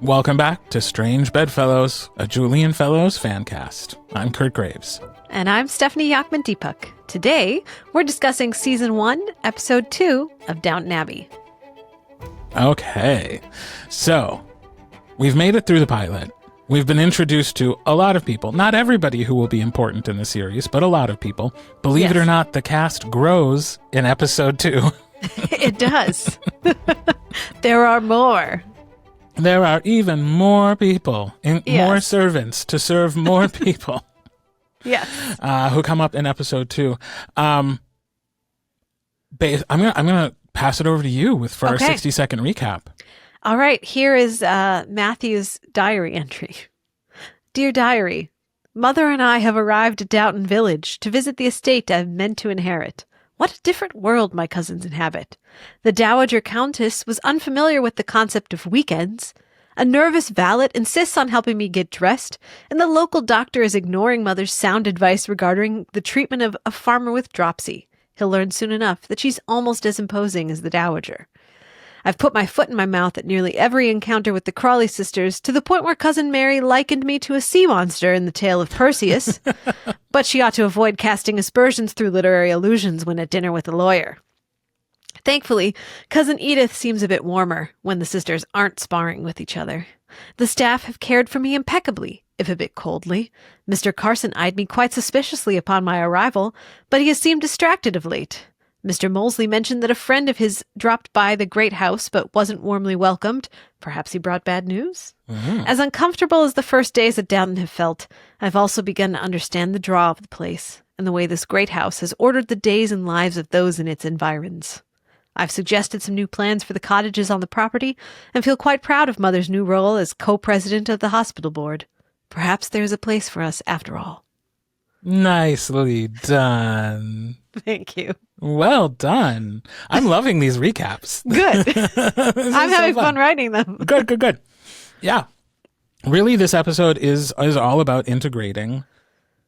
Welcome back to Strange Bedfellows, a Julian Fellowes fan cast. I'm Kurt Graves. And I'm Stephanie Jochman-Deepak. Today, we're discussing Season 1, Episode 2 of Downton Abbey. Okay, so we've made it through the pilot. We've been introduced to a lot of people. Not everybody who will be important in the series, but a lot of people. Believe it or not, the cast grows in Episode 2. It does. There are more. There are even more people, more servants to serve more people. Yes. Who come up in Episode 2. I'm gonna pass it over to you for our 60-second recap. All right. Here is Matthew's diary entry. Dear Diary, Mother and I have arrived at Downton Village to visit the estate I've meant to inherit. What a different world my cousins inhabit. The Dowager Countess was unfamiliar with the concept of weekends. A nervous valet insists on helping me get dressed, and the local doctor is ignoring Mother's sound advice regarding the treatment of a farmer with dropsy. He'll learn soon enough that she's almost as imposing as the Dowager. I've put my foot in my mouth at nearly every encounter with the Crawley sisters, to the point where Cousin Mary likened me to a sea monster in the tale of Perseus. But she ought to avoid casting aspersions through literary allusions when at dinner with a lawyer. Thankfully, Cousin Edith seems a bit warmer when the sisters aren't sparring with each other. The staff have cared for me impeccably, if a bit coldly. Mr. Carson eyed me quite suspiciously upon my arrival, but he has seemed distracted of late. Mr. Molesley mentioned that a friend of his dropped by the great house but wasn't warmly welcomed. Perhaps he brought bad news? Mm-hmm. As uncomfortable as the first days at Downton have felt, I've also begun to understand the draw of the place and the way this great house has ordered the days and lives of those in its environs. I've suggested some new plans for the cottages on the property and feel quite proud of Mother's new role as co-president of the hospital board. Perhaps there's a place for us after all. Nicely done. Thank you. Well done. I'm loving these recaps. Good. I'm having fun writing them. Good. Yeah. Really, this episode is all about integrating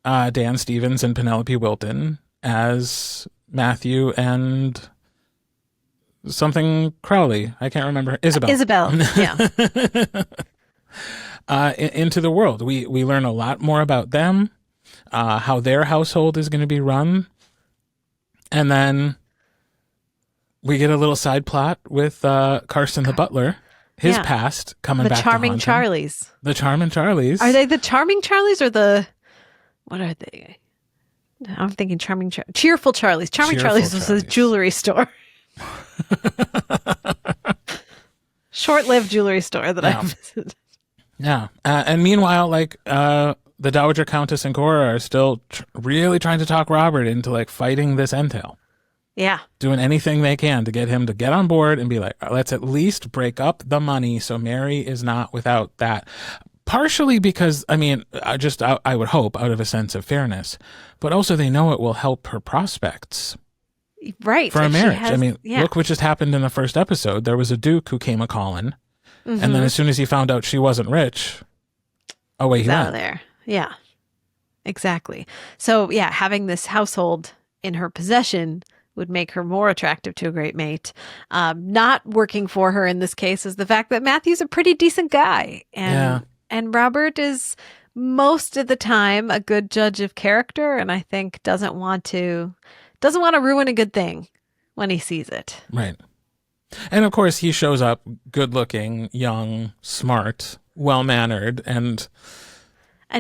Dan Stevens and Penelope Wilton as Matthew and something Crawley. I can't remember. Isobel. Yeah. Into the world. We learn a lot more about them, how their household is going to be run. And then we get a little side plot with Carson the butler, his past coming back to haunt him. The Charming Charlies. The Charming Charlies. Are they the Charming Charlies or the... What are they? I'm thinking Cheerful Charlies. Charming Charlies was a jewelry store. Short-lived jewelry store that I visited. Yeah. And meanwhile, the Dowager Countess and Cora are still really trying to talk Robert into fighting this entail. Yeah. Doing anything they can to get him to get on board and be like, let's at least break up the money so Mary is not without that. Partially because, I would hope out of a sense of fairness, but also they know it will help her prospects. Right. For a marriage. Look what just happened in the first episode. There was a duke who came a-calling, and then as soon as he found out she wasn't rich, away he went. Out of there. Yeah, exactly. So, having this household in her possession would make her more attractive to a great mate. Not working for her in this case is the fact that Matthew's a pretty decent guy. And Robert is most of the time a good judge of character, and I think doesn't want to ruin a good thing when he sees it. Right. And of course, he shows up good-looking, young, smart, well-mannered, and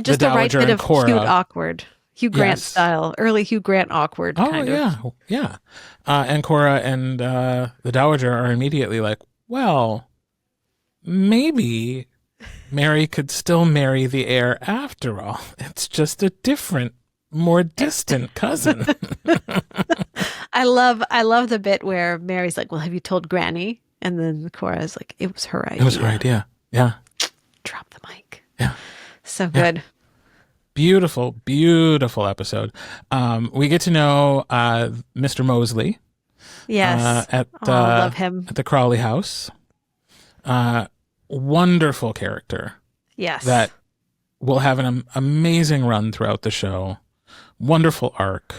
just the right bit of cute awkward. Hugh Grant style, early Hugh Grant awkward kind of. Yeah. And Cora and the Dowager are immediately like, well, maybe Mary could still marry the heir after all. It's just a different, more distant cousin. I love the bit where Mary's like, well, have you told Granny? And then Cora's like, it was her idea. It was her idea. Yeah. Drop the mic. Yeah. So good. Beautiful, beautiful episode. We get to know Mr. Molesley. Yes. Love him. At the Crawley house. Wonderful character. Yes. That will have an amazing run throughout the show. Wonderful arc.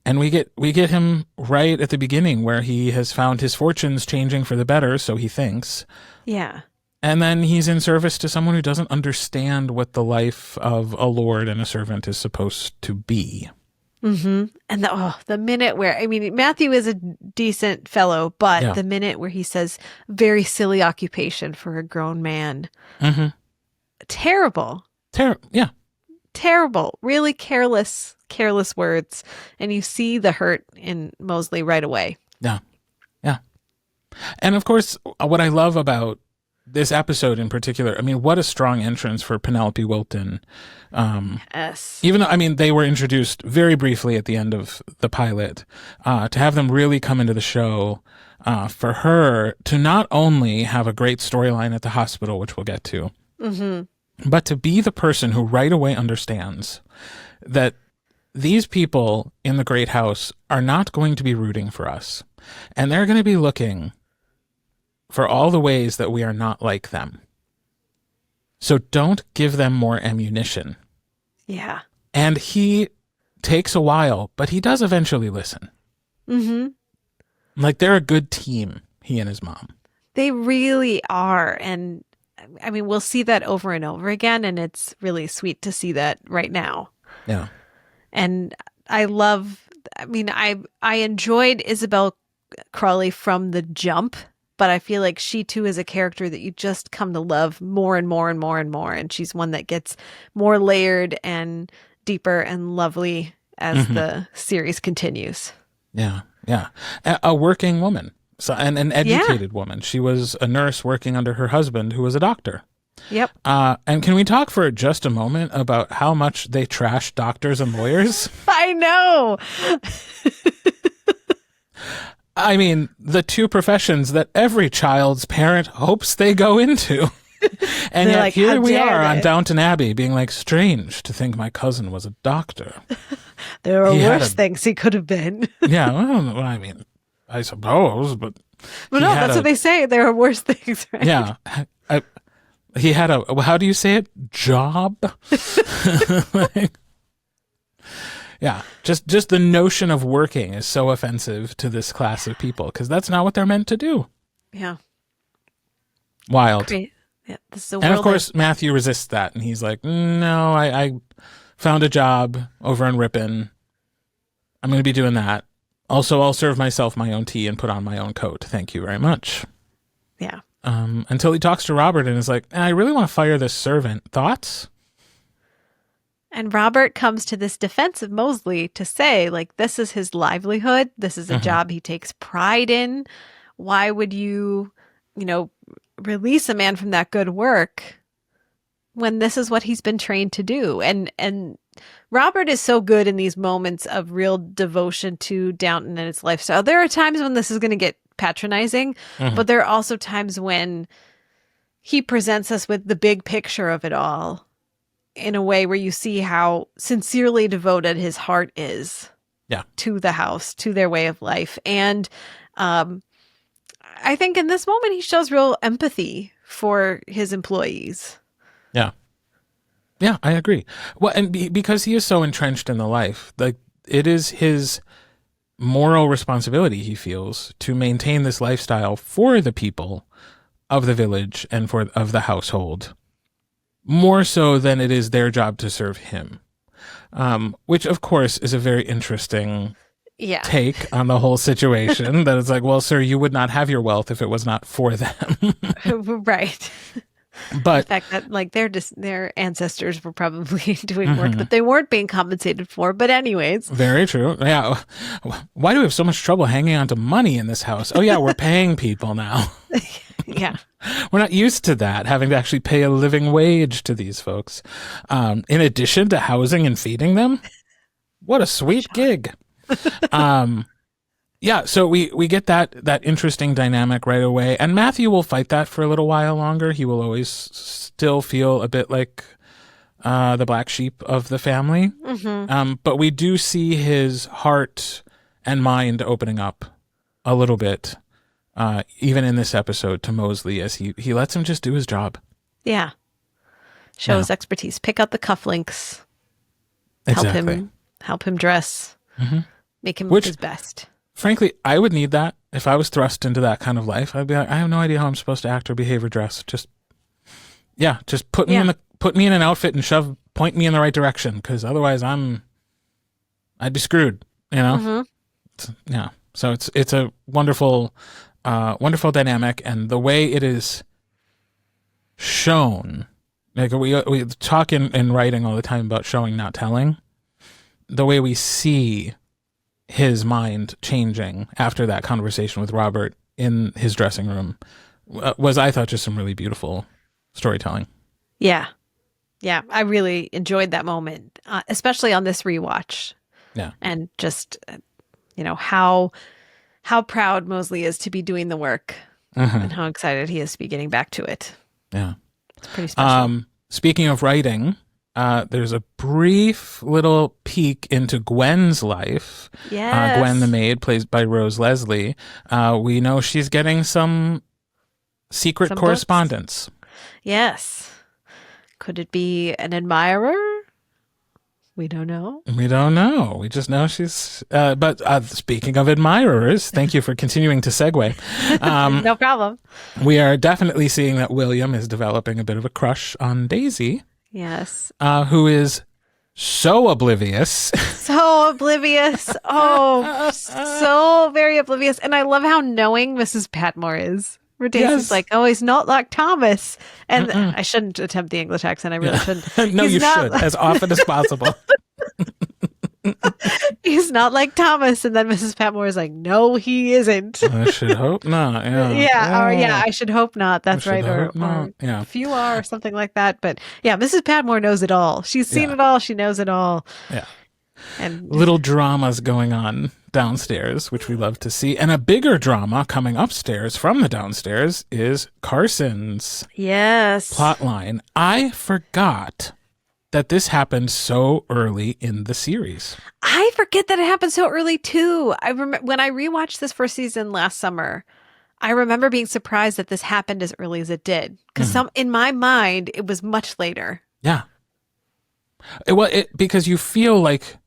And we get him right at the beginning where he has found his fortunes changing for the better, so he thinks. Yeah. And then he's in service to someone who doesn't understand what the life of a lord and a servant is supposed to be. Mm-hmm. And the minute where, I mean, Matthew is a decent fellow, but the minute where he says, very silly occupation for a grown man. Mm-hmm. Terrible. Yeah. Terrible. Really careless words. And you see the hurt in Mosley right away. Yeah. Yeah. And of course, what I love about this episode in particular, I mean, what a strong entrance for Penelope Wilton. Yes. Even though, I mean, they were introduced very briefly at the end of the pilot, to have them really come into the show, for her to not only have a great storyline at the hospital, which we'll get to, but to be the person who right away understands that these people in the great house are not going to be rooting for us. And they're going to be looking for all the ways that we are not like them. So don't give them more ammunition. Yeah. And he takes a while, but he does eventually listen. Mm-hmm. Like, they're a good team, he and his mom. They really are. And I mean, we'll see that over and over again. And it's really sweet to see that right now. Yeah. And I enjoyed Isobel Crawley from the jump, but I feel like she too is a character that you just come to love more and more and more and more. And she's one that gets more layered and deeper and lovely as the series continues. Yeah. Yeah. A working woman. So, and an educated woman. She was a nurse working under her husband, who was a doctor. Yep. And can we talk for just a moment about how much they trash doctors and lawyers? I know. I mean, the two professions that every child's parent hopes they go into. And yet like, here we are they? on Downton Abbey being like, strange to think my cousin was a doctor. There are worse things he could have been. Yeah, well, I mean, I suppose, but... Well, no, that's what they say. There are worse things, right? Yeah. He had how do you say it? Job? Like, yeah, just the notion of working is so offensive to this class of people, because that's not what they're meant to do. Yeah. Wild. Great. Yeah, this is a And of course, Matthew resists that, and he's like, no, I found a job over in Ripon. I'm going to be doing that. Also, I'll serve myself my own tea and put on my own coat. Thank you very much. Yeah. Until he talks to Robert and is like, I really want to fire this servant. Thoughts? And Robert comes to this defense of Mosley to say, like, this is his livelihood. This is a job he takes pride in. Why would you release a man from that good work when this is what he's been trained to do? And Robert is so good in these moments of real devotion to Downton and its lifestyle. There are times when this is going to get patronizing, but there are also times when he presents us with the big picture of it all in a way where you see how sincerely devoted his heart is to the house, to their way of life. And I think in this moment, he shows real empathy for his employees. Yeah. Yeah, I agree. Well, and because he is so entrenched in the life, like, it is his moral responsibility, he feels, to maintain this lifestyle for the people of the village and of the household, more so than it is their job to serve him. Which, of course, is a very interesting take on the whole situation. That it's like, well, sir, you would not have your wealth if it was not for them. Right. But the fact that, like, their ancestors were probably doing work that they weren't being compensated for. But anyways. Very true. Yeah. Why do we have so much trouble hanging on to money in this house? Oh, yeah, we're paying people now. Yeah. We're not used to that, having to actually pay a living wage to these folks. In addition to housing and feeding them. What a sweet gig. Yeah, so we get that interesting dynamic right away. And Matthew will fight that for a little while longer. He will always still feel a bit like the black sheep of the family. But we do see his heart and mind opening up a little bit, even in this episode, to Mosley, as he lets him just do his job. Yeah. Show his expertise. Pick out the cufflinks. Exactly. Help him dress. Make him look his best. Frankly, I would need that if I was thrust into that kind of life. I'd be like, I have no idea how I'm supposed to act or behave or dress. Just Yeah, just put me in an outfit and point me in the right direction, because otherwise I'd be screwed, you know? Mm-hmm. So it's a wonderful dynamic, and the way it is shown, like we talk in writing all the time about showing, not telling. The way we see his mind changing after that conversation with Robert in his dressing room was, I thought, just some really beautiful storytelling. Yeah. Yeah. I really enjoyed that moment, especially on this rewatch. Yeah. And just, how proud Mosley is to be doing the work and how excited he is to be getting back to it. Yeah. It's pretty special. Speaking of writing, there's a brief little peek into Gwen's life. Yes. Gwen the maid, played by Rose Leslie. We know she's getting some secret correspondence. Books. Yes. Could it be an admirer? We don't know. We just know she's... But speaking of admirers, thank you for continuing to segue. No problem. We are definitely seeing that William is developing a bit of a crush on Daisy. Yes. Who is so oblivious. So oblivious. Oh, so very oblivious. And I love how knowing Mrs. Patmore is. Where Daisy's like, oh, he's not like Thomas. And I shouldn't attempt the English accent. I really shouldn't. No, you should, as often as possible. He's not like Thomas. And then Mrs. Patmore is like, no, he isn't. I should hope not. I should hope not. That's right. Or if you are, or something like that. But yeah, Mrs. Patmore knows it all. She's seen it all. She knows it all. Yeah. And little dramas going on downstairs, which we love to see. And a bigger drama coming upstairs from the downstairs is Carson's plot line. I forgot that this happened so early in the series. I forget that it happened so early too. I remember when I rewatched this first season last summer, I remember being surprised that this happened as early as it did. Because in my mind, it was much later. Yeah. Because you feel like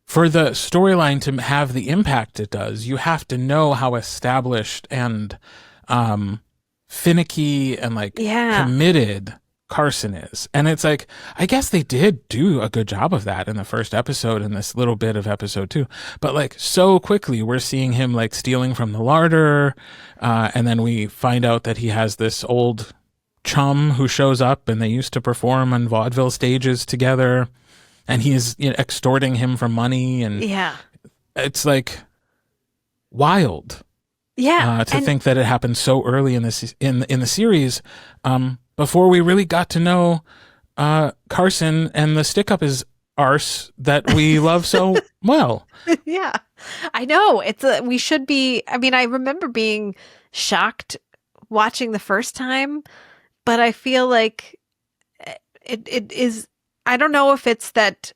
for the storyline to have the impact it does, you have to know how established and finicky and committed Carson is. And it's like, I guess they did do a good job of that in the first episode and this little bit of episode 2. But like so quickly we're seeing him like stealing from the larder. And then we find out that he has this old chum who shows up and they used to perform on vaudeville stages together. And he's extorting him for money. And it's like wild. Yeah. To think that it happened so early in this in the series. Before we really got to know Carson and the stick-up his arse that we love so well. Yeah, I know. We should be, I mean, I remember being shocked watching the first time, but I feel like it is, I don't know if it's that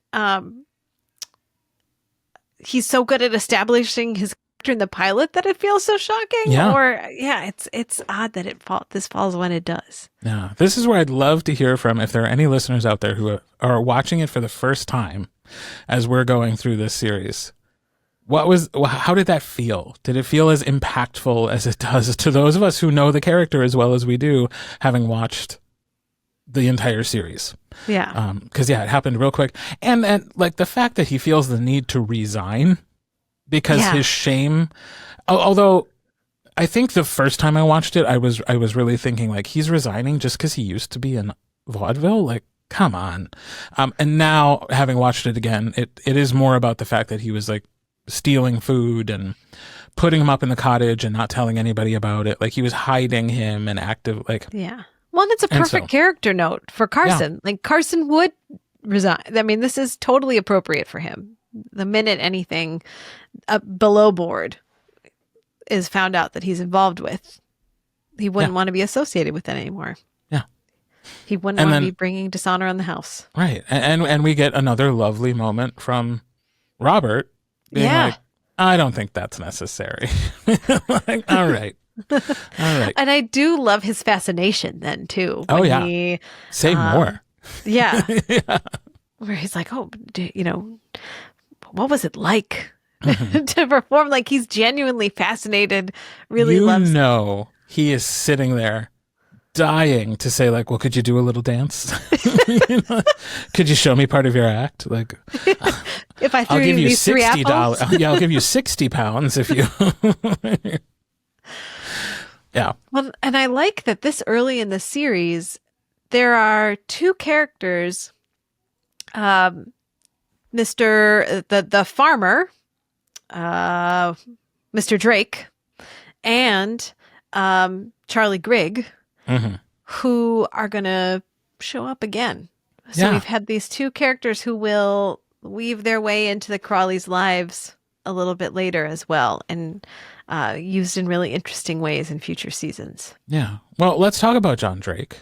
he's so good at establishing his in the pilot that it feels so shocking, or it's odd that this falls when it does. Yeah, this is where I'd love to hear from if there are any listeners out there who are watching it for the first time as we're going through this series. How did that feel? Did it feel as impactful as it does to those of us who know the character as well as we do, having watched the entire series? Yeah. Because it happened real quick, and like the fact that he feels the need to resign because his shame, although I think the first time I watched it, I was really thinking like, he's resigning just because he used to be in vaudeville. Like, come on. And now having watched it again, it is more about the fact that he was like stealing food and putting him up in the cottage and not telling anybody about it. Like he was hiding him and active, like. Yeah. Well, it's a perfect character note for Carson. Yeah. Like Carson would resign. I mean, this is totally appropriate for him. The minute anything below board is found out that he's involved with, he wouldn't want to be associated with it anymore. Yeah. He wouldn't want to be bringing dishonor on the house. Right. And we get another lovely moment from Robert being like, I don't think that's necessary. Like, all right. All right. And I do love his fascination then too. Say more. Yeah. Where he's like, oh, what was it like to perform? Like he's genuinely fascinated, really loves. He is sitting there dying to say, like, well, could you do a little dance? You know, could you show me part of your act? Like, if I threw I'll give you these $60. Yeah, I'll give you £60 if you. Yeah. Well, and I like that this early in the series, there are two characters, Mr. the farmer, Mr. Drake, and Charlie Grigg, who are going to show up again. So we've had these two characters who will weave their way into the Crawleys' lives a little bit later as well, and used in really interesting ways in future seasons. Yeah. Well, let's talk about John Drake,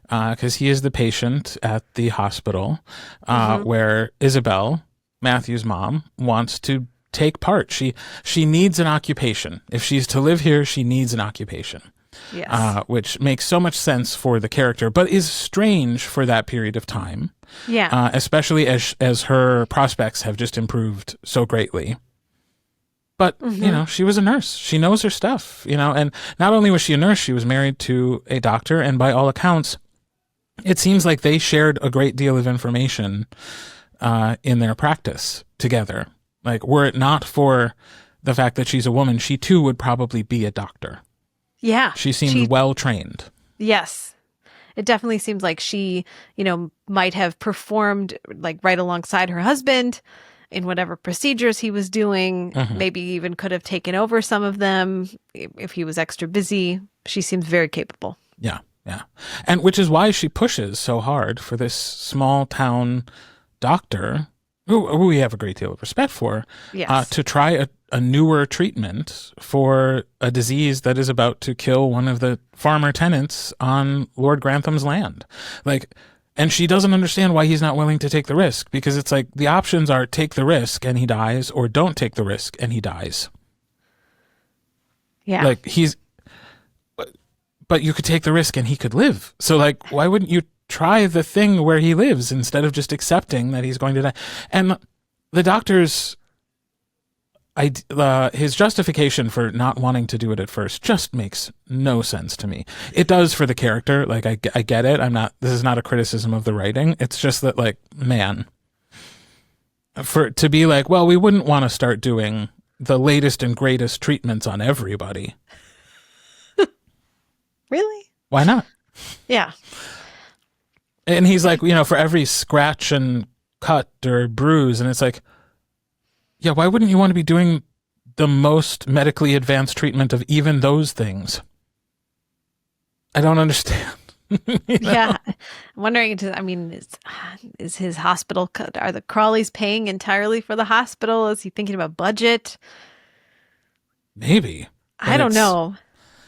because he is the patient at the hospital where Isobel, Matthew's mom, wants to take part. She needs an occupation. If she's to live here, she needs an occupation. Yes. Which makes so much sense for the character, but is strange for that period of time. Yeah. Especially as her prospects have just improved so greatly. But, you know, she was a nurse. She knows her stuff, you know, and not only was she a nurse, she was married to a doctor. And by all accounts, it seems like they shared a great deal of information in their practice together. Like, were it not for the fact that she's a woman, she too would probably be a doctor. Yeah. She seemed well trained. Yes. It definitely seems like she, you know, might have performed like right alongside her husband in whatever procedures he was doing. Maybe even could have taken over some of them if he was extra busy. She seems very capable. Yeah. Yeah. And which is why she pushes so hard for this small town doctor who we have a great deal of respect for, to try a newer treatment for a disease that is about to kill one of the farmer tenants on Lord Grantham's land. Like, and she doesn't understand why he's not willing to take the risk, because it's like the options are take the risk and he dies, or don't take the risk and he dies. Yeah. Like but you could take the risk and he could live. So like, why wouldn't you try the thing where he lives instead of just accepting that he's going to die? And the doctor's, his justification for not wanting to do it at first just makes no sense to me. It does for the character. Like, I get it. This is not a criticism of the writing. It's just that, like, man, to be like, well, we wouldn't want to start doing the latest and greatest treatments on everybody. Really? Why not? Yeah. And he's like, you know, for every scratch and cut or bruise, and it's like, yeah, why wouldn't you want to be doing the most medically advanced treatment of even those things? I don't understand. You know? Yeah. I'm wondering, is his hospital, are the Crawleys paying entirely for the hospital? Is he thinking about budget? Maybe. I don't know.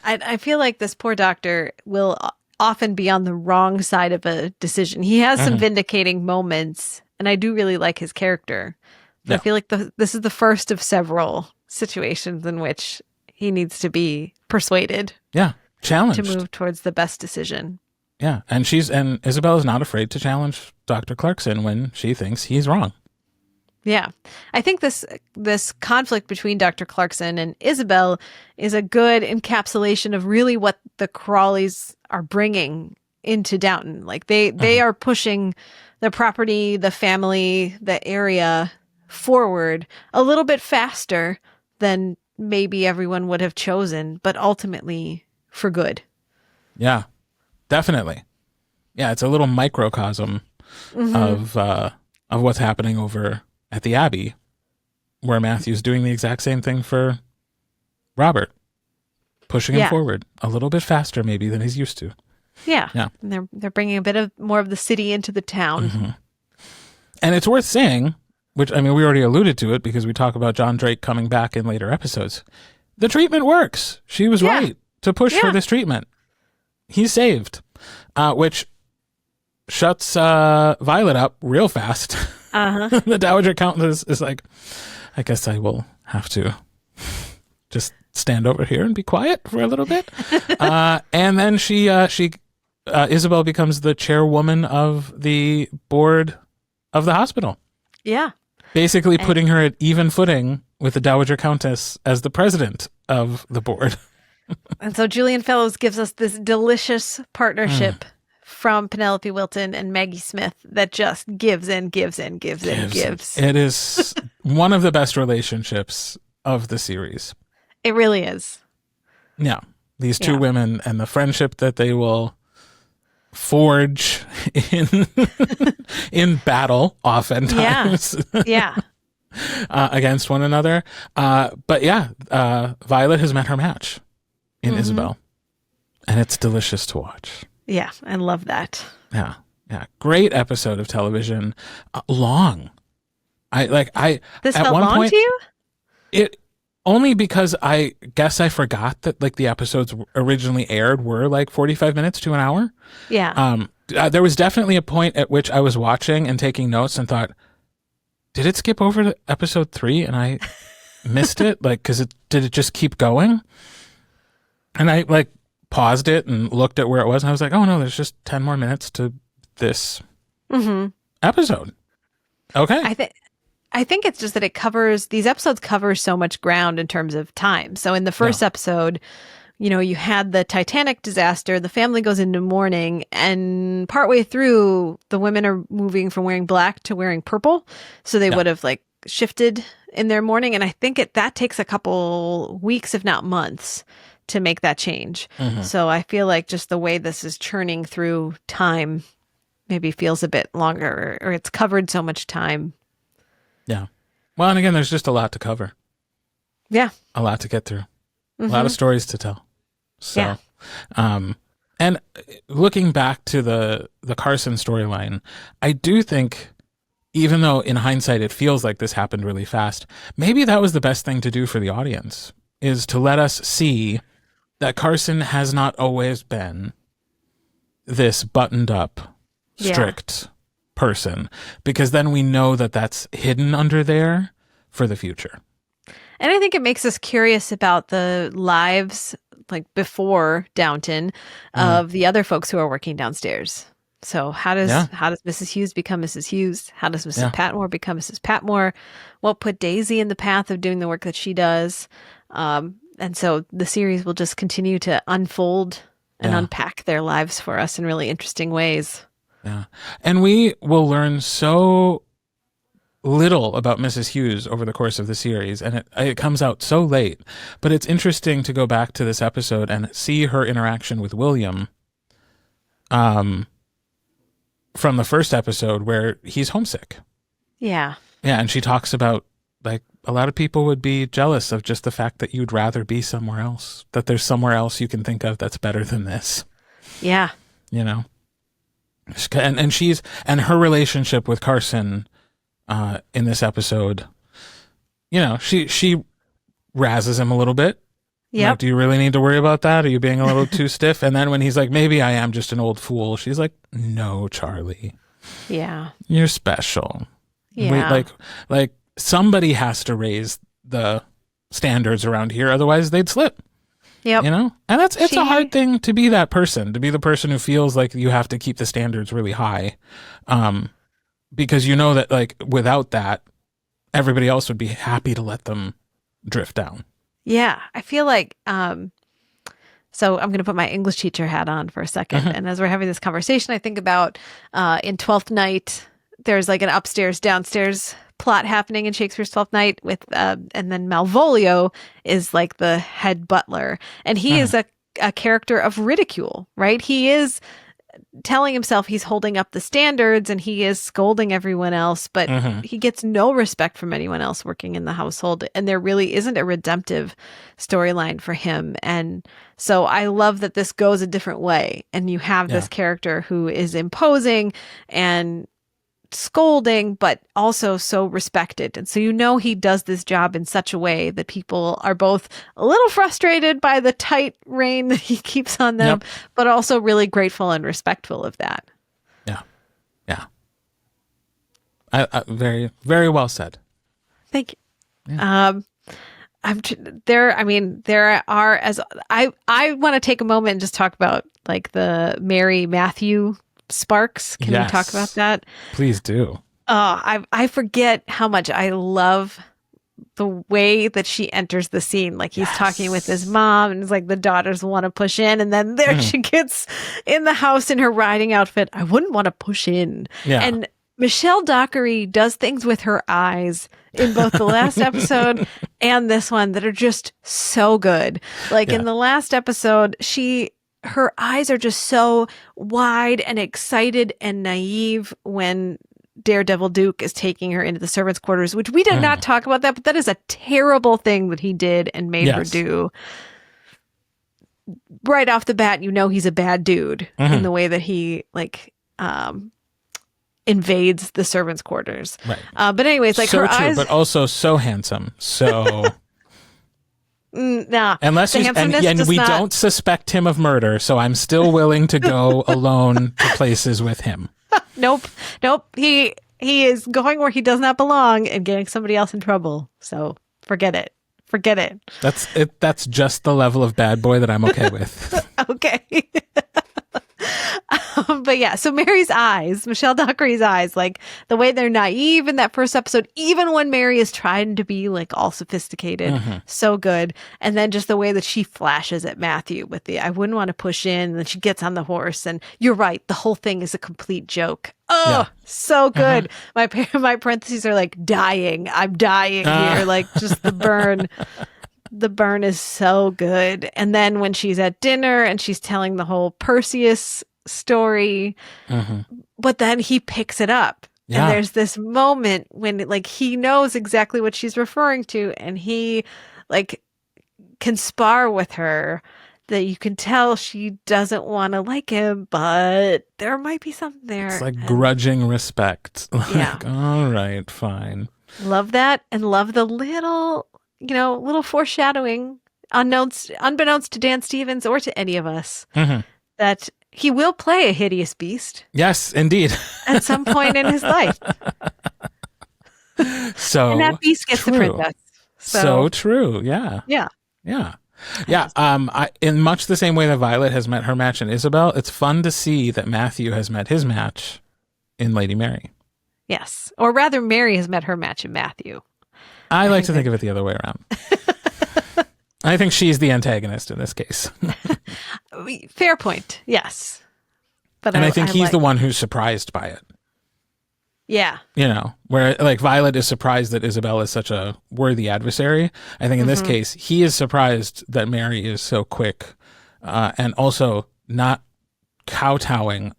I feel like this poor doctor will often be on the wrong side of a decision. He has some vindicating moments, and I do really like his character. But I feel like this is the first of several situations in which he needs to be persuaded. Yeah, challenged. To move towards the best decision. Yeah, and Isobel is not afraid to challenge Dr. Clarkson when she thinks he's wrong. Yeah. I think this conflict between Dr. Clarkson and Isobel is a good encapsulation of really what the Crawleys are bringing into Downton. Like they are pushing the property, the family, the area forward a little bit faster than maybe everyone would have chosen, but ultimately for good. Yeah, definitely. Yeah, it's a little microcosm of what's happening over at the Abbey, where Matthew's doing the exact same thing for Robert, pushing him forward a little bit faster maybe than he's used to. Yeah. Yeah. And they're bringing a bit more of the city into the town. And it's worth saying, which, I mean, we already alluded to it because we talk about John Drake coming back in later episodes. The treatment works. She was right to push for this treatment. He's saved, which shuts Violet up real fast. The Dowager Countess is like, I guess I will have to just stand over here and be quiet for a little bit. And then Isobel becomes the chairwoman of the board of the hospital. Yeah. Basically putting her at even footing with the Dowager Countess as the president of the board. And so Julian Fellowes gives us this delicious partnership from Penelope Wilton and Maggie Smith that just gives and gives and gives and gives. It is one of the best relationships of the series. It really is. Yeah. These two women and the friendship that they will forge in battle oftentimes. Yeah. Against one another. But Violet has met her match in Isobel. And it's delicious to watch. Yeah, I love that. Yeah. Great episode of television. Long. This at felt one long point, to you? It only because I guess I forgot that like the episodes originally aired were like 45 minutes to an hour. Yeah. There was definitely a point at which I was watching and taking notes and thought, did it skip over to episode 3 and I missed it? Like, did it just keep going? And I like paused it and looked at where it was, and I was like, oh no, there's just 10 more minutes to this episode. Okay. I think it's just that these episodes cover so much ground in terms of time. So in the first episode, you had the Titanic disaster, the family goes into mourning, and partway through, the women are moving from wearing black to wearing purple. So they would have like shifted in their mourning. And I think that takes a couple weeks, if not months, to make that change. So I feel like just the way this is churning through time maybe feels a bit longer, or it's covered so much time. Yeah. Well, and again, there's just a lot to cover. Yeah. A lot to get through. A lot of stories to tell. So, and looking back to the Carson storyline, I do think, even though in hindsight it feels like this happened really fast, maybe that was the best thing to do for the audience, is to let us see that Carson has not always been this buttoned up, strict person, because then we know that that's hidden under there for the future. And I think it makes us curious about the lives, like before Downton, of the other folks who are working downstairs. So how does Mrs. Hughes become Mrs. Hughes? How does Mrs. Patmore become Mrs. Patmore? What put Daisy in the path of doing the work that she does? And so the series will just continue to unfold and unpack their lives for us in really interesting ways. Yeah. And we will learn so little about Mrs. Hughes over the course of the series, and it comes out so late. But it's interesting to go back to this episode and see her interaction with William from the first episode where he's homesick. Yeah. Yeah, and she talks about, like, a lot of people would be jealous of just the fact that you'd rather be somewhere else, that there's somewhere else you can think of that's better than this. Yeah. And her relationship with Carson in this episode, she razzes him a little bit. Yeah. Like, do you really need to worry about that? Are you being a little too stiff? And then when he's like, maybe I am just an old fool, she's like, no, Charlie. Yeah. You're special. Yeah. Like somebody has to raise the standards around here, otherwise they'd slip. Yep. And it's a hard thing to be that person, to be the person who feels like you have to keep the standards really high. Because that, like, without that, everybody else would be happy to let them drift down. Yeah. I feel like, so I'm going to put my English teacher hat on for a second. And as we're having this conversation, I think about in Twelfth Night, there's like an upstairs, downstairs plot happening in Shakespeare's Twelfth Night with, and then Malvolio is like the head butler, and he is a character of ridicule, right? He is telling himself he's holding up the standards and he is scolding everyone else, but he gets no respect from anyone else working in the household. And there really isn't a redemptive storyline for him. And so I love that this goes a different way. And you have this character who is imposing and scolding, but also so respected. And so he does this job in such a way that people are both a little frustrated by the tight rein that he keeps on them, but also really grateful and respectful of that. Yeah. I very, very well said. Thank you. Yeah. There are, as I want to take a moment and just talk about like the Mary Matthew sparks. Can we talk about that? Please do. I forget how much I love the way that she enters the scene. Like he's talking with his mom and it's like the daughters want to push in. And then there she gets in the house in her riding outfit. I wouldn't want to push in. Yeah. And Michelle Dockery does things with her eyes in both the last episode and this one that are just so good. Like in the last episode, her eyes are just so wide and excited and naive when Daredevil Duke is taking her into the servants' quarters, which we did not talk about that, but that is a terrible thing that he did and made her do. Right off the bat, you know he's a bad dude in the way that he invades the servants' quarters. Right. But anyways, like so her true, eyes, but also so handsome. So nah, unless he's and we don't suspect him of murder, so I'm still willing to go alone to places with him. Nope. He is going where he does not belong and getting somebody else in trouble. So forget it. That's it. That's just the level of bad boy that I'm okay with. Okay. But yeah, so Mary's eyes, Michelle Dockery's eyes, like the way they're naive in that first episode, even when Mary is trying to be like all sophisticated, so good. And then just the way that she flashes at Matthew with the, I wouldn't want to push in. And then she gets on the horse and you're right. The whole thing is a complete joke. Oh, so good. My parentheses are like dying. I'm dying here. Like just the burn. The burn is so good. And then when she's at dinner and she's telling the whole Perseus story, but then he picks it up. Yeah. And there's this moment when like he knows exactly what she's referring to and he like can spar with her that you can tell she doesn't want to like him, but there might be something there. It's like grudging respect. Yeah. All right, fine. Love that and love the little foreshadowing, unbeknownst to Dan Stevens or to any of us, that he will play a hideous beast. Yes, indeed. At some point in his life. So and that beast gets true. the princess. So true. Yeah. Yeah. Yeah. Yeah. In much the same way that Violet has met her match in Isobel, it's fun to see that Matthew has met his match in Lady Mary. Yes. Or rather, Mary has met her match in Matthew. I like to think of it the other way around. I think she's the antagonist in this case. Fair point. Yes. But I think he's the one who's surprised by it. Yeah. You know, where like Violet is surprised that Isobel is such a worthy adversary. I think in this case, he is surprised that Mary is so quick and also not kowtowing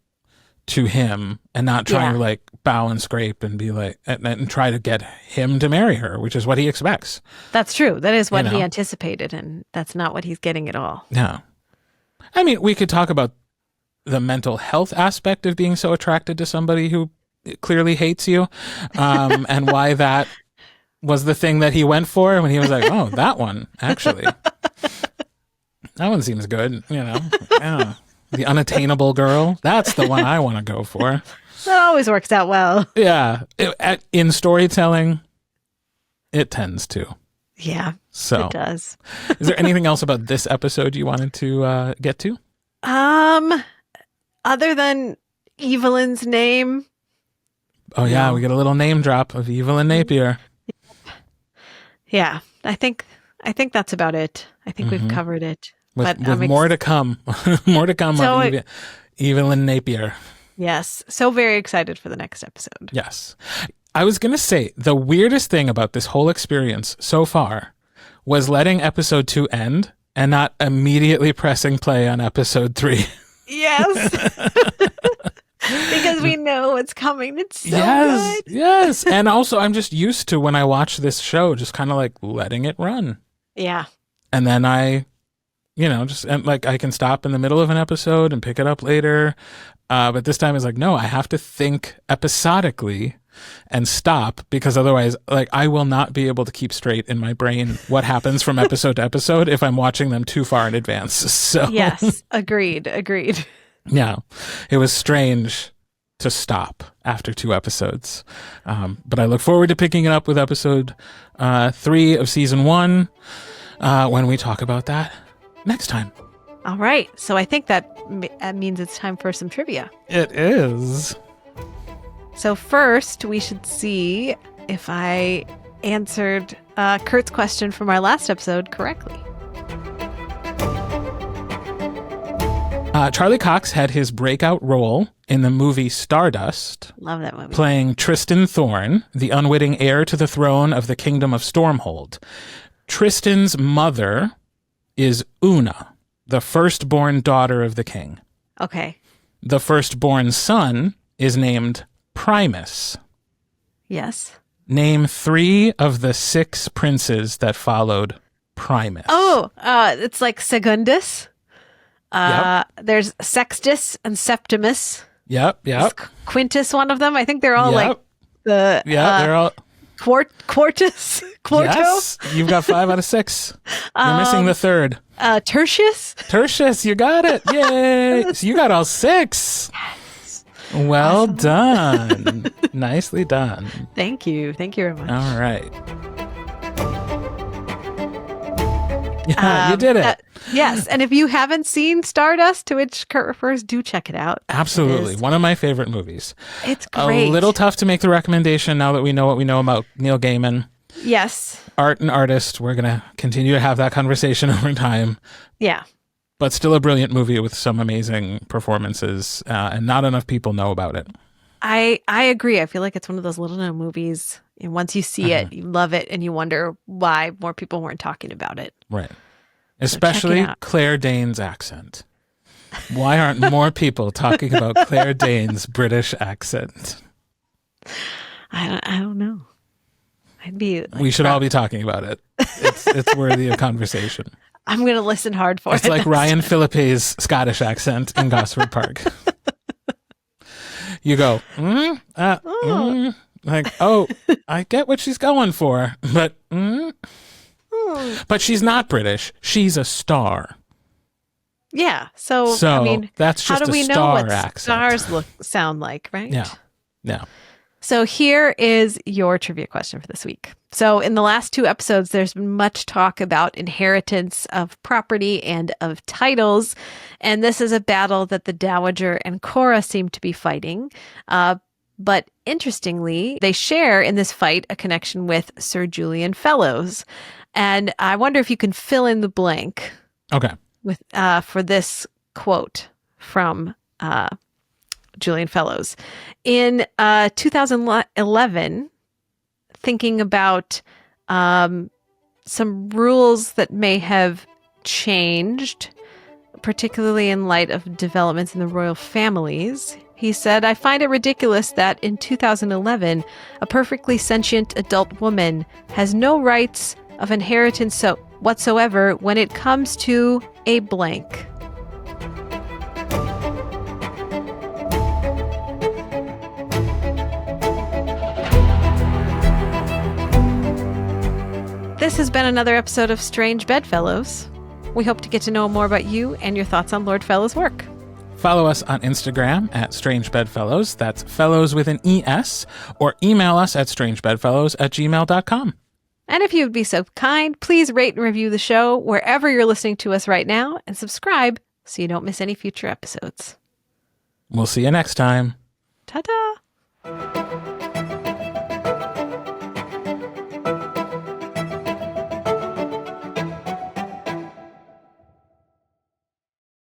to him and not trying to like bow and scrape and be like and try to get him to marry her, which is what he expects. That's true. That is what he anticipated, and that's not what he's getting at all. No. I mean, we could talk about the mental health aspect of being so attracted to somebody who clearly hates you, and why that was the thing that he went for when he was like, oh, that one, actually. That one seems good, you know. Yeah. The unattainable girl. That's the one I want to go for. That always works out well. Yeah. In storytelling, it tends to. Yeah, so it does. Is there anything else about this episode you wanted to get to? Other than Evelyn's name. Oh, yeah. We get a little name drop of Evelyn Napier. Yeah. I think that's about it. I think we've covered it. With more to come. More to come on Evelyn Napier. Yes. So very excited for the next episode. Yes. I was going to say, the weirdest thing about this whole experience so far was letting episode 2 end and not immediately pressing play on episode 3. Yes. Because we know what's coming. It's so good. Yes. And also, I'm just used to when I watch this show, just kind of like letting it run. Yeah. And then I can stop in the middle of an episode and pick it up later. But this time it's like, no, I have to think episodically and stop, because otherwise, like, I will not be able to keep straight in my brain what happens from episode to episode if I'm watching them too far in advance. So yes, agreed. Yeah, it was strange to stop after 2 episodes. But I look forward to picking it up with episode 3 of season 1 when we talk about that next time. All right. So I think that means it's time for some trivia. It is. So first, we should see if I answered Kurt's question from our last episode correctly. Charlie Cox had his breakout role in the movie Stardust. Love that movie. Playing Tristan Thorne, the unwitting heir to the throne of the Kingdom of Stormhold. Tristan's mother is Una, the firstborn daughter of the king. Okay. The firstborn son is named Primus. Yes. Name 3 of the 6 princes that followed Primus. Oh, it's like Secundus. Yep. There's Sextus and Septimus. Yep. Is Quintus one of them? I think they're all like the they're all Quartus. Quarto. Yes, you've got 5 out of 6. You're missing the 3rd. Tertius, you got it. Yay! So you got all 6. Yes. Well Awesome. done. Nicely done. Thank you very much. All right. Yeah, you did it. Yes, and if you haven't seen Stardust, to which Kurt refers, do check it out. Absolutely. One of my favorite movies. It's great. A little tough to make the recommendation now that we know what we know about Neil Gaiman. Yes. Art and artist. We're going to continue to have that conversation over time. Yeah. But still a brilliant movie with some amazing performances, and not enough people know about it. I agree. I feel like it's one of those little known movies. And once you see it, you love it, and you wonder why more people weren't talking about it. Right. Especially Claire Danes' accent. Why aren't more people talking about Claire Danes' British accent? I don't know. I'd be. Like, we should all be talking about it. It's worthy of conversation. I'm going to listen hard for it. It's like Ryan Phillippe's Scottish accent in Gosford Park. You go, like, oh, I get what she's going for, but but she's not British. She's a star. Yeah. So I mean, that's just how do a we know star what accent. stars sound like, right? Yeah. So here is your trivia question for this week. So in the last 2 episodes, there's been much talk about inheritance of property and of titles. And this is a battle that the Dowager and Cora seem to be fighting. But interestingly, they share in this fight a connection with Sir Julian Fellowes. And I wonder if you can fill in the blank. Okay. With for this quote from Julian Fellowes. In 2011, thinking about some rules that may have changed, particularly in light of developments in the royal families, he said, "I find it ridiculous that in 2011, a perfectly sentient adult woman has no rights of inheritance whatsoever when it comes to a blank." This has been another episode of Strange Bedfellows. We hope to get to know more about you and your thoughts on Lord Fellowes' work. Follow us on Instagram at Strange Bedfellows. That's fellows with an ES. Or email us at strangebedfellows@gmail.com. And if you would be so kind, please rate and review the show wherever you're listening to us right now, and subscribe so you don't miss any future episodes. We'll see you next time. Ta-ta!